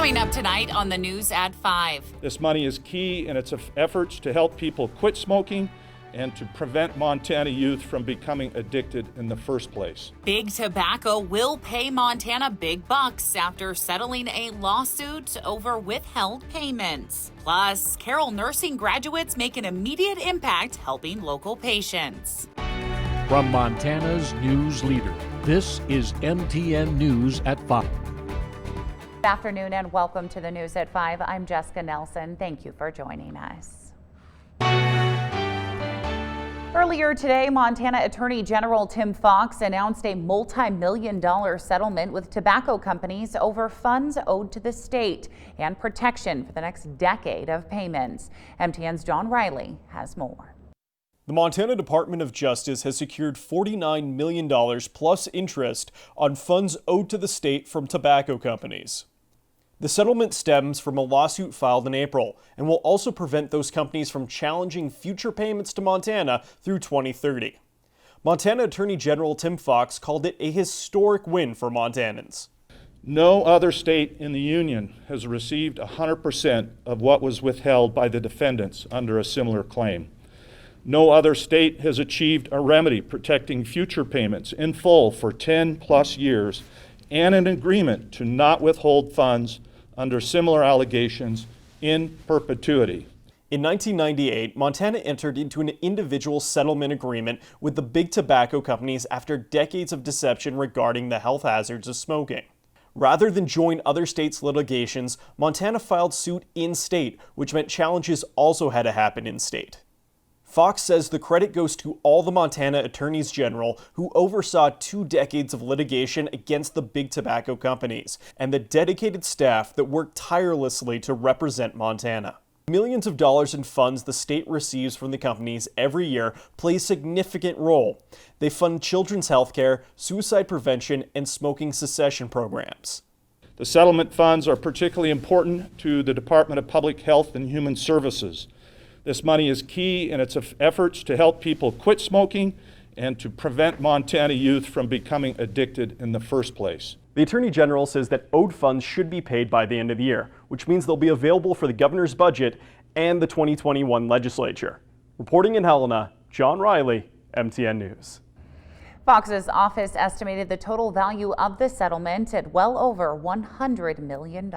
Coming up tonight on the news at 5. This money is key in its efforts to help people quit smoking and to prevent Montana youth from becoming addicted in the first place. Big Tobacco will pay Montana big bucks after settling a lawsuit over withheld payments. Plus, Carroll nursing graduates make an immediate impact helping local patients. From Montana's news leader, this is MTN News at 5. Good afternoon and welcome to the News at 5. I'm Jessica Nelson. Thank you for joining us. Earlier today, Montana Attorney General Tim Fox announced a multi-million-dollar settlement with tobacco companies over funds owed to the state and protection for the next decade of payments. MTN's John Riley has more. The Montana Department of Justice has secured $49 million plus interest on funds owed to the state from tobacco companies. The settlement stems from a lawsuit filed in April and will also prevent those companies from challenging future payments to Montana through 2030. Montana Attorney General Tim Fox called it a historic win for Montanans. No other state in the union has received 100% of what was withheld by the defendants under a similar claim. No other state has achieved a remedy protecting future payments in full for 10 plus years and an agreement to not withhold funds under similar allegations in perpetuity. In 1998, Montana entered into an individual settlement agreement with the big tobacco companies after decades of deception regarding the health hazards of smoking. Rather than join other states' litigations, Montana filed suit in-state, which meant challenges also had to happen in-state. Fox says the credit goes to all the Montana attorneys general who oversaw 2 decades of litigation against the big tobacco companies and the dedicated staff that worked tirelessly to represent Montana. Millions of dollars in funds the state receives from the companies every year play a significant role. They fund children's health care, suicide prevention, and smoking cessation programs. The settlement funds are particularly important to the Department of Public Health and Human Services. This money is key in its efforts to help people quit smoking and to prevent Montana youth from becoming addicted in the first place. The Attorney General says that owed funds should be paid by the end of the year, which means they'll be available for the governor's budget and the 2021 legislature. Reporting in Helena, John Riley, MTN News. Fox's office estimated the total value of the settlement at well over $100 million.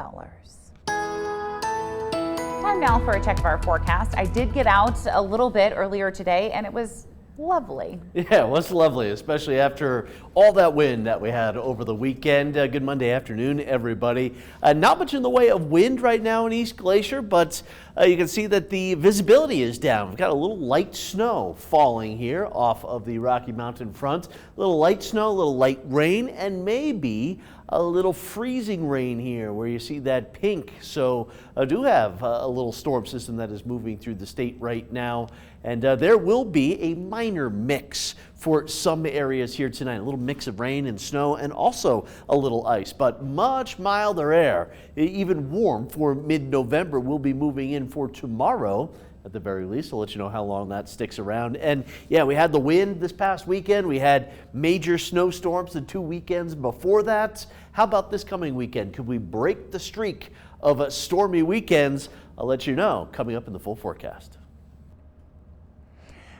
Time now for a check of our forecast. I did get out a little bit earlier today and it was lovely. Yeah, it was lovely, especially after all that wind that we had over the weekend. Good Monday afternoon, everybody. Not much in the way of wind right now in East Glacier, but you can see that the visibility is down. We've got a little light snow falling here off of the Rocky Mountain front. A little light snow, a little light rain, and maybe a little freezing rain here where you see that pink. So I do have a little storm system that is moving through the state right now. And there will be a minor mix for some areas here tonight. A little mix of rain and snow and also a little ice, but much milder air, even warm for mid-November. We'll be moving in for tomorrow. At the very least, I'll let you know how long that sticks around. And yeah, we had the wind this past weekend. We had major snowstorms the 2 weekends before that. How about this coming weekend? Could we break the streak of stormy weekends? I'll let you know coming up in the full forecast.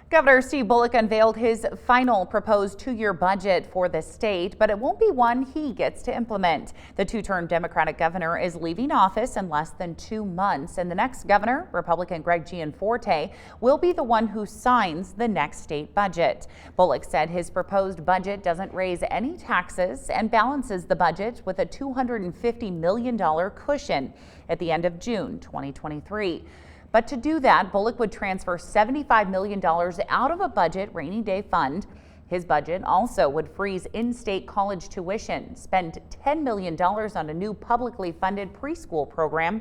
Governor Steve Bullock unveiled his final proposed 2-year budget for the state, but it won't be one he gets to implement. The 2-term Democratic governor is leaving office in less than 2 months, and the next governor, Republican Greg Gianforte, will be the one who signs the next state budget. Bullock said his proposed budget doesn't raise any taxes and balances the budget with a $250 million cushion at the end of June 2023. But to do that, Bullock would transfer $75 million out of a budget rainy day fund. His budget also would freeze in-state college tuition, spend $10 million on a new publicly funded preschool program,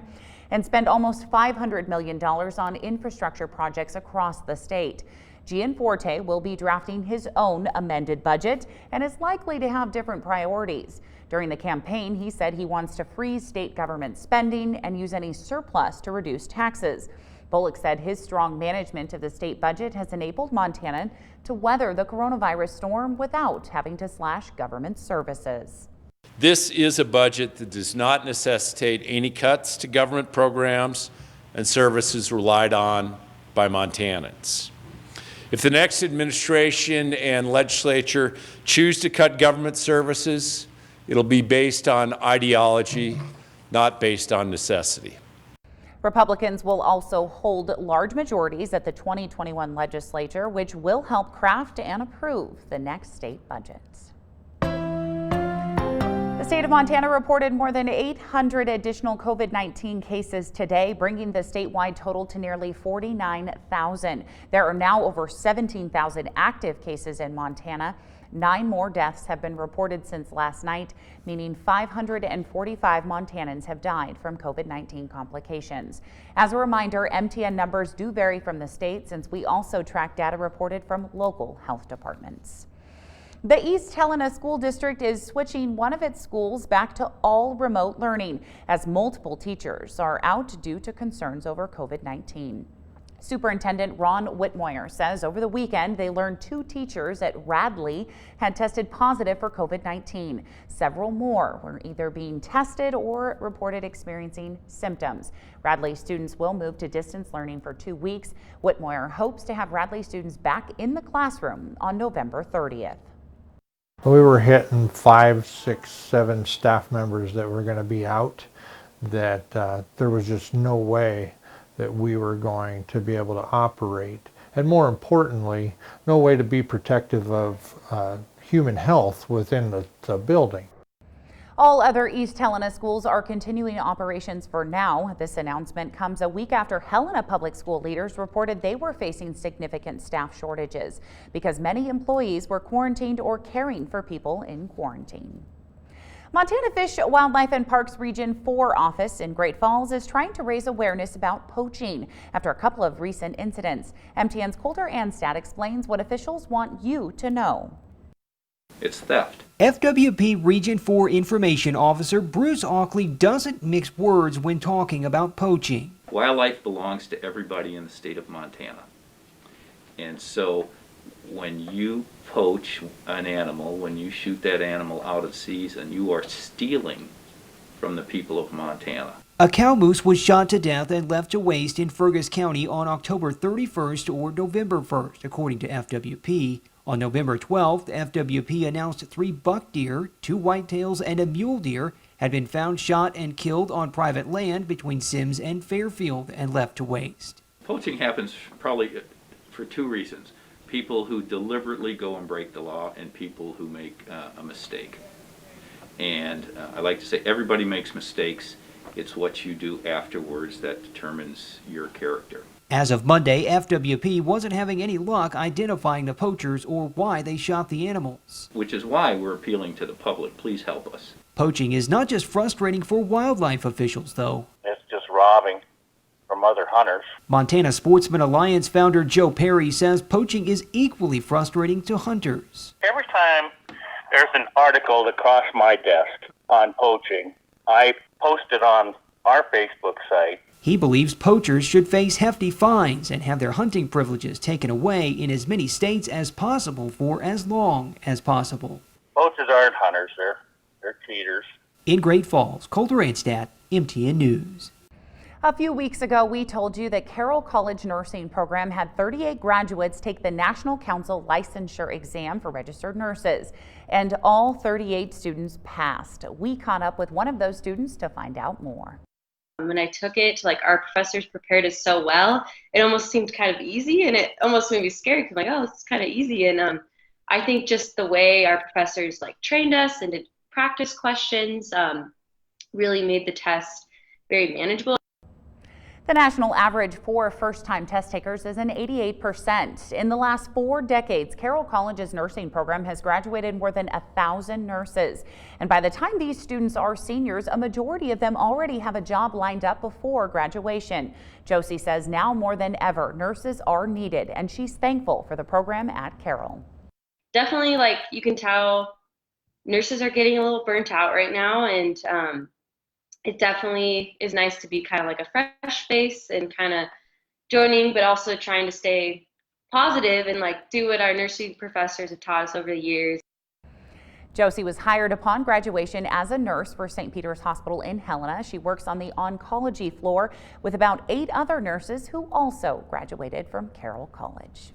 and spend almost $500 million on infrastructure projects across the state. Gianforte will be drafting his own amended budget and is likely to have different priorities. During the campaign, he said he wants to freeze state government spending and use any surplus to reduce taxes. Bullock said his strong management of the state budget has enabled Montana to weather the coronavirus storm without having to slash government services. This is a budget that does not necessitate any cuts to government programs and services relied on by Montanans. If the next administration and legislature choose to cut government services, it'll be based on ideology, not based on necessity. Republicans will also hold large majorities at the 2021 legislature, which will help craft and approve the next state budgets. The state of Montana reported more than 800 additional COVID-19 cases today, bringing the statewide total to nearly 49,000. There are now over 17,000 active cases in Montana. 9 more deaths have been reported since last night, meaning 545 Montanans have died from COVID-19 complications. As a reminder, MTN numbers do vary from the state, since we also track data reported from local health departments. The East Helena School District is switching one of its schools back to all remote learning, as multiple teachers are out due to concerns over COVID-19. Superintendent Ron Whitmoyer says over the weekend they learned 2 teachers at Radley had tested positive for COVID-19. Several more were either being tested or reported experiencing symptoms. Radley students will move to distance learning for 2 weeks. Whitmoyer hopes to have Radley students back in the classroom on November 30th. We were hitting 5, 6, 7 staff members that were going to be out, that there was just no way that we were going to be able to operate, and more importantly, no way to be protective of human health within the building. All other East Helena schools are continuing operations for now. This announcement comes a week after Helena public school leaders reported they were facing significant staff shortages because many employees were quarantined or caring for people in quarantine. Montana Fish, Wildlife and Parks Region 4 office in Great Falls is trying to raise awareness about poaching after a couple of recent incidents. MTN's Coulter Anstad explains what officials want you to know. It's theft. FWP Region 4 Information Officer Bruce Auckley doesn't mix words when talking about poaching. Wildlife belongs to everybody in the state of Montana. And so when you poach an animal, when you shoot that animal out of season, you are stealing from the people of Montana. A cow moose was shot to death and left to waste in Fergus County on October 31st or November 1st, according to FWP. On November 12th, FWP announced 3 buck deer, 2 whitetails, and a mule deer had been found shot and killed on private land between Sims and Fairfield and left to waste. Poaching happens probably for 2 reasons. People who deliberately go and break the law, and people who make a mistake. And I like to say everybody makes mistakes. It's what you do afterwards that determines your character. As of Monday, FWP wasn't having any luck identifying the poachers or why they shot the animals. Which is why we're appealing to the public. Please help us. Poaching is not just frustrating for wildlife officials, though. It's just robbing from other hunters. Montana Sportsman Alliance founder Joe Perry says poaching is equally frustrating to hunters. Every time there's an article that crosses my desk on poaching, I post it on our Facebook site. He believes poachers should face hefty fines and have their hunting privileges taken away in as many states as possible for as long as possible. Poachers aren't hunters, they're cheaters. In Great Falls, Coulter Anstad, MTN News. A few weeks ago, we told you that Carroll College Nursing Program had 38 graduates take the National Council licensure exam for registered nurses, and all 38 students passed. We caught up with one of those students to find out more. When I took it, our professors prepared us so well, it almost seemed kind of easy, and it almost made me scared because I'm like, oh, this is kind of easy. And I think just the way our professors trained us and did practice questions really made the test very manageable. The national average for first-time test takers is an 88%. In the last 4 decades, Carroll College's nursing program has graduated more than 1,000 nurses. And by the time these students are seniors, a majority of them already have a job lined up before graduation. Josie says now more than ever, nurses are needed, and she's thankful for the program at Carroll. Definitely, you can tell nurses are getting a little burnt out right now, and it definitely is nice to be kind of a fresh face and kind of joining, but also trying to stay positive and do what our nursing professors have taught us over the years. Josie was hired upon graduation as a nurse for St. Peter's Hospital in Helena. She works on the oncology floor with about 8 other nurses who also graduated from Carroll College.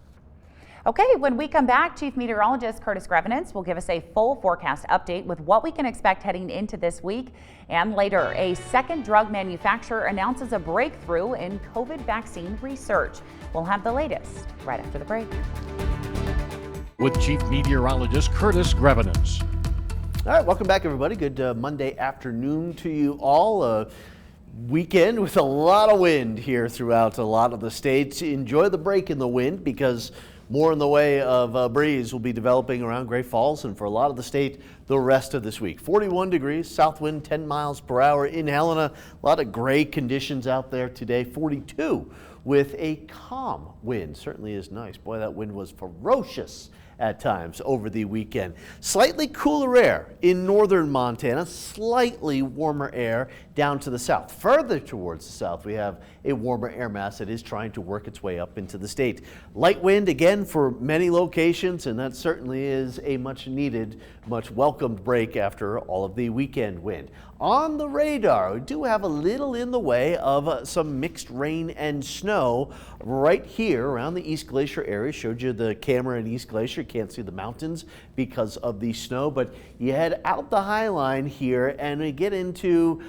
Okay, when we come back, Chief Meteorologist Curtis Grevenance will give us a full forecast update with what we can expect heading into this week. And later, a second drug manufacturer announces a breakthrough in COVID vaccine research. We'll have the latest right after the break. With Chief Meteorologist Curtis Grevenance. All right, welcome back, everybody. Good Monday afternoon to you all. Weekend with a lot of wind here throughout a lot of the states. Enjoy the break in the wind because more in the way of breeze will be developing around Great Falls and for a lot of the state the rest of this week. 41 degrees, south wind 10 miles per hour in Helena. A lot of gray conditions out there today. 42 with a calm wind. Certainly is nice. Boy, that wind was ferocious at times over the weekend. Slightly cooler air in northern Montana, slightly warmer air down to the south. Further towards the south, we have a warmer air mass that is trying to work its way up into the state. Light wind again for many locations, and that certainly is a much needed, much welcomed break after all of the weekend wind. On the radar, we do have a little in the way of some mixed rain and snow right here around the East Glacier area. Showed you the camera in East Glacier. Can't see the mountains because of the snow, but you head out the High Line here and we get into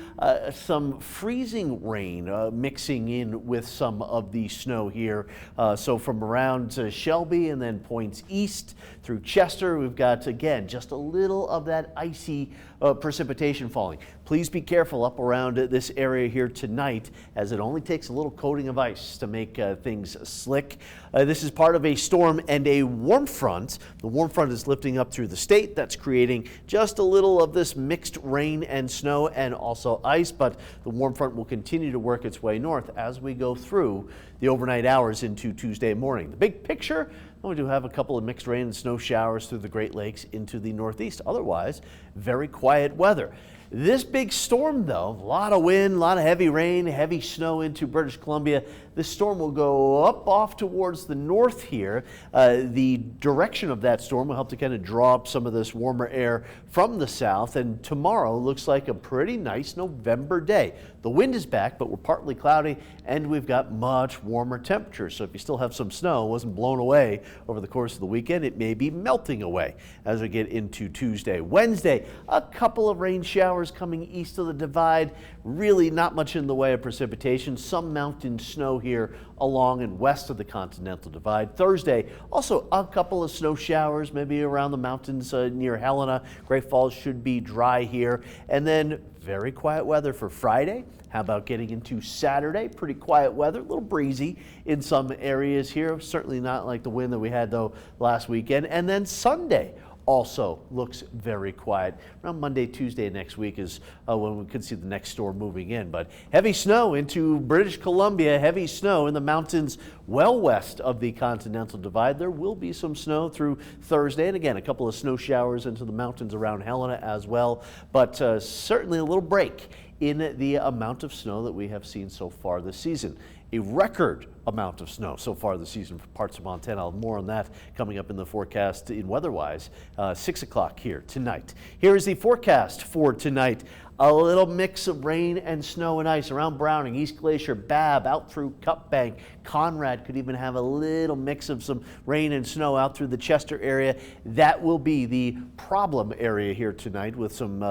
some freezing rain mixing in with some of the snow here. So from around Shelby and then points east through Chester, we've got, again, just a little of that icy precipitation falling. Please be careful up around this area here tonight, as it only takes a little coating of ice to make things slick. This is part of a storm and a warm front. The warm front is lifting up through the state. That's creating just a little of this mixed rain and snow and also ice, but the warm front will continue to work its way north as we go through the overnight hours into Tuesday morning. The big picture, we do have a couple of mixed rain and snow showers through the Great Lakes into the northeast. Otherwise, very quiet weather. This big storm, though, a lot of wind, a lot of heavy rain, heavy snow into British Columbia. This storm will go up off towards the north here. The direction of that storm will help to kind of draw up some of this warmer air from the south. And tomorrow looks like a pretty nice November day. The wind is back, but we're partly cloudy and we've got much warmer temperatures. So if you still have some snow, it wasn't blown away over the course of the weekend, it may be melting away as we get into Tuesday. Wednesday, a couple of rain showers coming east of the divide. Really not much in the way of precipitation. Some mountain snow here along and west of the Continental Divide. Thursday, also a couple of snow showers, maybe around the mountains near Helena. Great Falls should be dry here. And then very quiet weather for Friday. How about getting into Saturday? Pretty quiet weather, a little breezy in some areas here. Certainly not like the wind that we had, though, last weekend. And then Sunday also looks very quiet. Around Monday, Tuesday next week is when we could see the next storm moving in. But heavy snow into British Columbia, heavy snow in the mountains well west of the Continental Divide. There will be some snow through Thursday. And again, a couple of snow showers into the mountains around Helena as well. But certainly a little break in the amount of snow that we have seen so far this season. A record amount of snow so far this season for parts of Montana. More on that coming up in the forecast in weather-wise, 6 o'clock here tonight. Here is the forecast for tonight. A little mix of rain and snow and ice around Browning, East Glacier, Babb, out through Cup Bank. Conrad could even have a little mix of some rain and snow out through the Chester area. That will be the problem area here tonight with some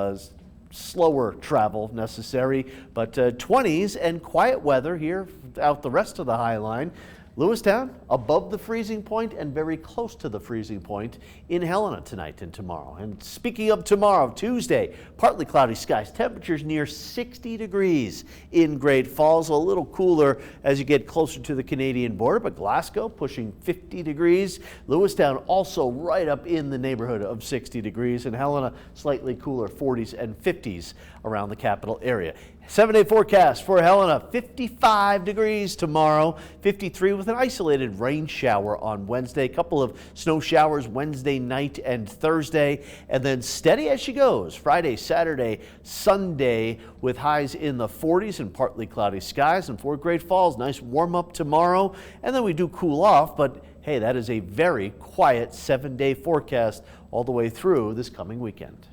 slower travel necessary, but 20s and quiet weather here out the rest of the High Line. Lewistown above the freezing point and very close to the freezing point in Helena tonight and tomorrow. And speaking of tomorrow, Tuesday, partly cloudy skies, temperatures near 60 degrees in Great Falls, a little cooler as you get closer to the Canadian border, but Glasgow pushing 50 degrees. Lewistown also right up in the neighborhood of 60 degrees, and Helena slightly cooler, 40s and 50s around the capital area. 7-day forecast for Helena, 55 degrees tomorrow, 53 with an isolated rain shower on Wednesday, a couple of snow showers Wednesday night and Thursday, and then steady as she goes Friday, Saturday, Sunday with highs in the 40s and partly cloudy skies. And for Great Falls, nice warm up tomorrow, and then we do cool off, but hey, that is a very quiet 7-day forecast all the way through this coming weekend.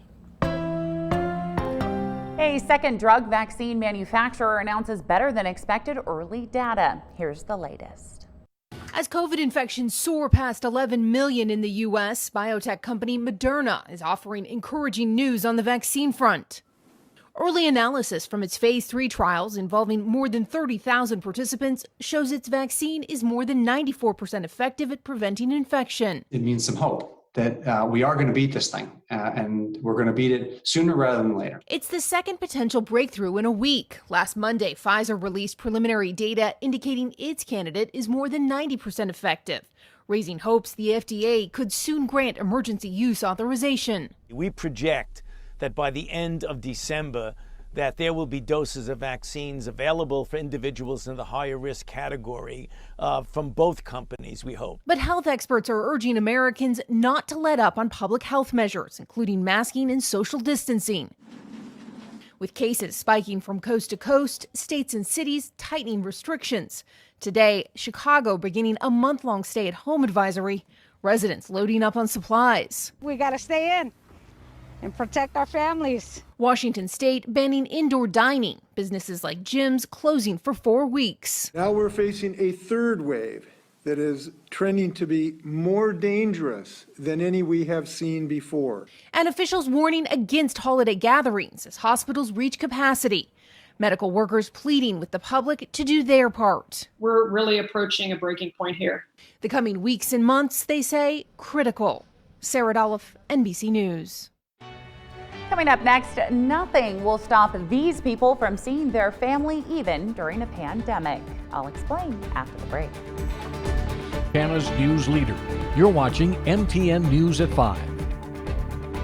A second drug vaccine manufacturer announces better than expected early data. Here's the latest. As COVID infections soar past 11 million in the U.S., biotech company Moderna is offering encouraging news on the vaccine front. Early analysis from its phase 3 trials involving more than 30,000 participants shows its vaccine is more than 94% effective at preventing infection. It means some hope that we are going to beat this thing, and we're going to beat it sooner rather than later. It's the second potential breakthrough in a week. Last Monday, Pfizer released preliminary data indicating its candidate is more than 90% effective, raising hopes the FDA could soon grant emergency use authorization. We project that by the end of December, that there will be doses of vaccines available for individuals in the higher risk category from both companies, we hope. But health experts are urging Americans not to let up on public health measures, including masking and social distancing. With cases spiking from coast to coast, states and cities tightening restrictions. Today, Chicago beginning a month-long stay-at-home advisory, residents loading up on supplies. We got to stay in and protect our families. Washington State banning indoor dining, businesses like gyms closing for 4 weeks. Now we're facing a third wave that is trending to be more dangerous than any we have seen before. And officials warning against holiday gatherings as hospitals reach capacity. Medical workers pleading with the public to do their part. We're really approaching a breaking point here. The coming weeks and months, they say, critical. Sarah Dolph, NBC News. Coming up next, nothing will stop these people from seeing their family even during a pandemic. I'll explain after the break. Montana's news leader. You're watching MTN News at 5.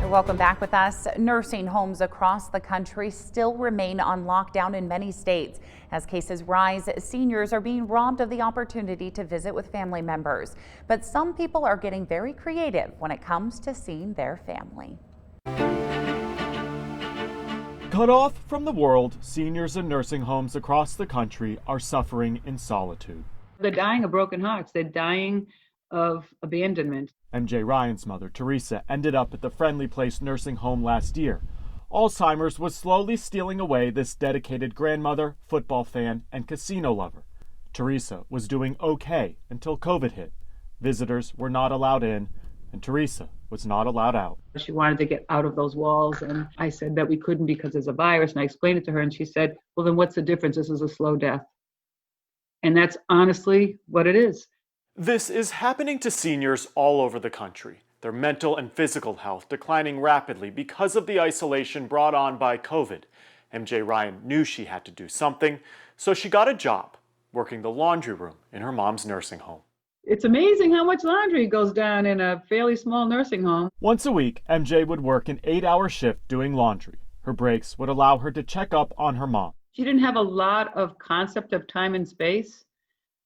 Welcome back with us. Nursing homes across the country still remain on lockdown in many states. As cases rise, seniors are being robbed of the opportunity to visit with family members. But some people are getting very creative when it comes to seeing their family. Cut off from the world, seniors in nursing homes across the country are suffering in solitude. They're dying of broken hearts. They're dying of abandonment. MJ Ryan's mother, Teresa, ended up at the Friendly Place nursing home last year. Alzheimer's was slowly stealing away this dedicated grandmother, football fan, and casino lover. Teresa was doing okay until COVID hit. Visitors were not allowed in, and Teresa was not allowed out. She wanted to get out of those walls, and I said that we couldn't because there's a virus, and I explained it to her, and she said, well, then what's the difference? This is a slow death. And that's honestly what it is. This is happening to seniors all over the country. Their mental and physical health declining rapidly because of the isolation brought on by COVID. MJ Ryan knew she had to do something, so she got a job working the laundry room in her mom's nursing home. It's amazing how much laundry goes down in a fairly small nursing home. Once a week, MJ would work an 8-hour shift doing laundry. Her breaks would allow her to check up on her mom. She didn't have a lot of concept of time and space,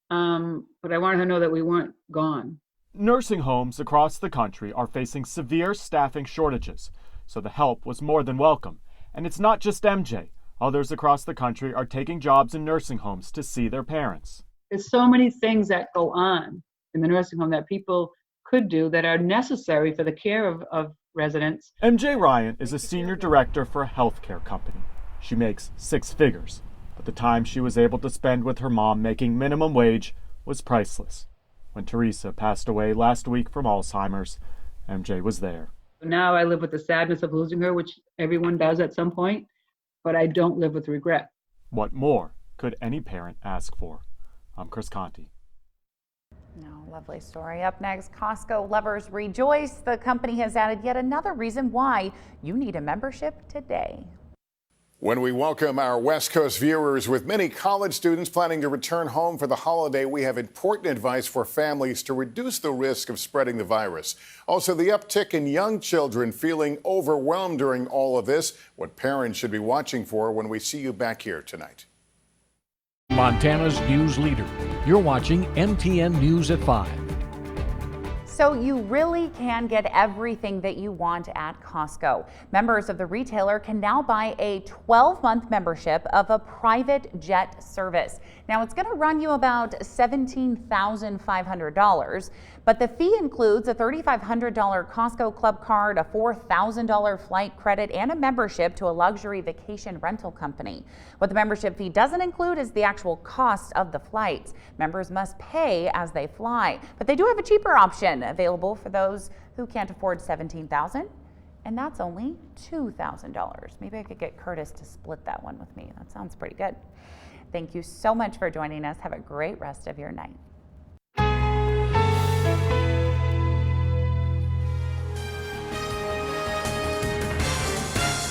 but I wanted her to know that we weren't gone. Nursing homes across the country are facing severe staffing shortages, so the help was more than welcome. And it's not just MJ. Others across the country are taking jobs in nursing homes to see their parents. There's so many things that go on in the nursing home that people could do that are necessary for the care of residents. MJ Ryan is a senior director for a healthcare company. She makes 6 figures, but the time she was able to spend with her mom making minimum wage was priceless. When Teresa passed away last week from Alzheimer's, MJ was there. Now I live with the sadness of losing her, which everyone does at some point, but I don't live with regret. What more could any parent ask for? I'm Chris Conti. No, lovely story. Up next, Costco lovers rejoice. The company has added yet another reason why you need a membership today. When we welcome our West Coast viewers, with many college students planning to return home for the holiday, we have important advice for families to reduce the risk of spreading the virus. Also, the uptick in young children feeling overwhelmed during all of this, what parents should be watching for when we see you back here tonight. Montana's news leader. You're watching MTN News at 5. So you really can get everything that you want at Costco. Members of the retailer can now buy a 12-month membership of a private jet service. Now it's going to run you about $17,500, But the fee includes a $3,500 Costco Club card, a $4,000 flight credit, and a membership to a luxury vacation rental company. What the membership fee doesn't include is the actual cost of the flights. Members must pay as they fly, but they do have a cheaper option available for those who can't afford $17,000, and that's only $2,000. Maybe I could get Curtis to split that one with me. That sounds pretty good. Thank you so much for joining us. Have a great rest of your night.